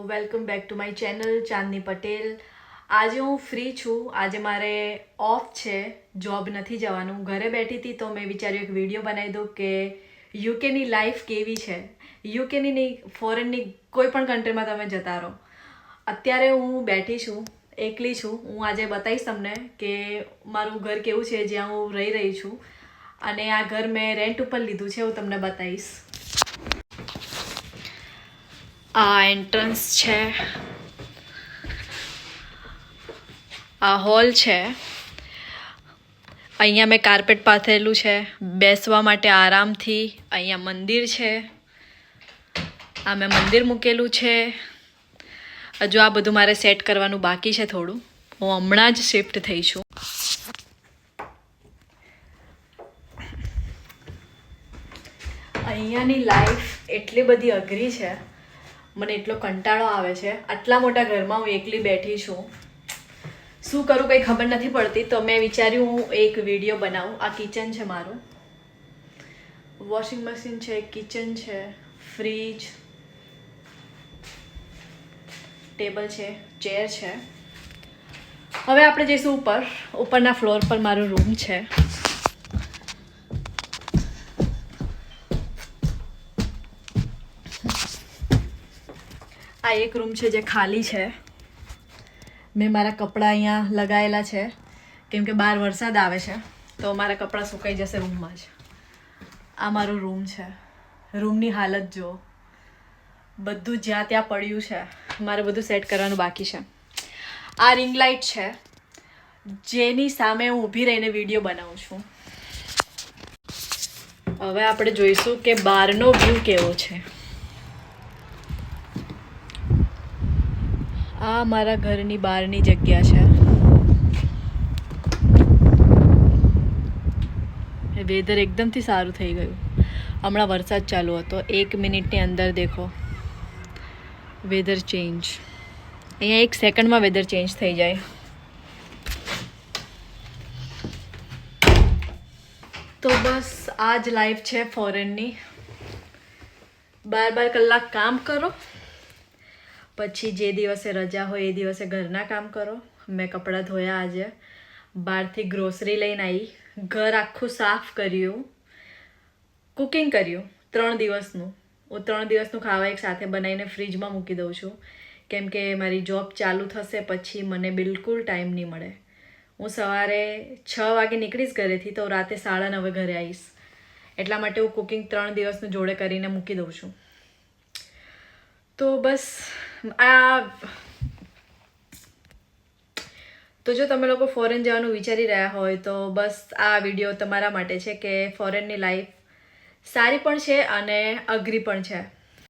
Welcome back to my channel Chandni Patel. આજે હું free છું. આજે મારે ઓફ છે, જોબ નથી જવાનું, ઘરે બેઠી હતી તો મેં વિચાર્યું એક વિડીયો બનાવી દઉં કે યુકેની લાઈફ કેવી છે. યુકેની નહીં, ફોરેનની કોઈ પણ કન્ટ્રીમાં તમે જતા રહો. અત્યારે હું બેઠી છું, એકલી છું. હું આજે બતાવીશ તમને કે મારું ઘર કેવું છે જ્યાં હું રહી છું, અને આ ઘર મેં રેન્ટ ઉપર લીધું છે. હું તમને બતાવીશ. આ એન્ટ્રન્સ છે, આ હોલ છે. અહીંયા મેં કાર્પેટ પાથરેલું છે બેસવા માટે આરામથી. અહીંયા મંદિર છે, આ મેં મંદિર મૂકેલું છે. હજુ આ બધું મારે સેટ કરવાનું બાકી છે થોડું. હું હમણાં જ શિફ્ટ થઈ છું. અહીંયાની લાઈફ એટલી બધી અઘરી છે, મને એટલો કંટાળો આવે છે. આટલા મોટા ઘરમાં હું એકલી બેઠી છું, શું કરું કંઈ ખબર નથી પડતી. તો મેં વિચાર્યું હું એક વિડીયો બનાવું. આ કિચન છે મારું, વોશિંગ મશીન છે, કિચન છે, ફ્રીજ, ટેબલ છે, ચેર છે. હવે આપણે જઈશું ઉપર. ઉપરના ફ્લોર પર મારો રૂમ છે. આ એક રૂમ છે જે ખાલી છે. મેં મારા કપડાં અહીંયા લગાવેલા છે કેમ કે બહાર વરસાદ આવે છે તો મારા કપડાં સુકાઈ જશે રૂમમાં જ. આ મારો રૂમ છે. રૂમની હાલત જુઓ, બધું જ્યાં ત્યાં પડ્યું છે. મારે બધું સેટ કરવાનું બાકી છે. આ રિંગ લાઇટ છે જેની સામે હું ઊભી રહીને વિડીયો બનાવું છું. હવે આપણે જોઈશું કે બહારનો વ્યૂ કેવો છે. આ મારા ઘરની બહારની જગ્યા છે. વેધર એકદમથી સારું થઈ ગયું. હમણાં વરસાદ ચાલુ હતો, 1 મિનિટની અંદર દેખો વેધર ચેન્જ. અહીંયા 1 સેકન્ડમાં વેધર ચેન્જ થઈ જાય. તો બસ આ જ લાઈફ છે ફોરેનની. 12 કલાક કામ કરો, પછી જે દિવસે રજા હોય એ દિવસે ઘરના કામ કરો. મેં કપડાં ધોયા, આજે બહારથી ગ્રોસરી લઈને આવી, ઘર આખું સાફ કર્યું, કુકિંગ કર્યું 3 દિવસનું. હું 3 દિવસનું ખાવા એક સાથે બનાવીને ફ્રીજમાં મૂકી દઉં છું કેમ કે મારી જોબ ચાલુ થશે પછી મને બિલકુલ ટાઈમ નહીં મળે. હું સવારે 6 વાગે નીકળીશ ઘરેથી તો રાતે 9:30 ઘરે આવીશ. એટલા માટે હું કુકિંગ 3 દિવસનું જોડે કરીને મૂકી દઉં છું. તો બસ તો જો તમે લોકો ફોરેન જવાનું વિચારી રહ્યા હોય તો બસ આ વિડીયો તમારા માટે છે કે ફોરેનની લાઈફ સારી પણ છે અને અઘરી પણ છે.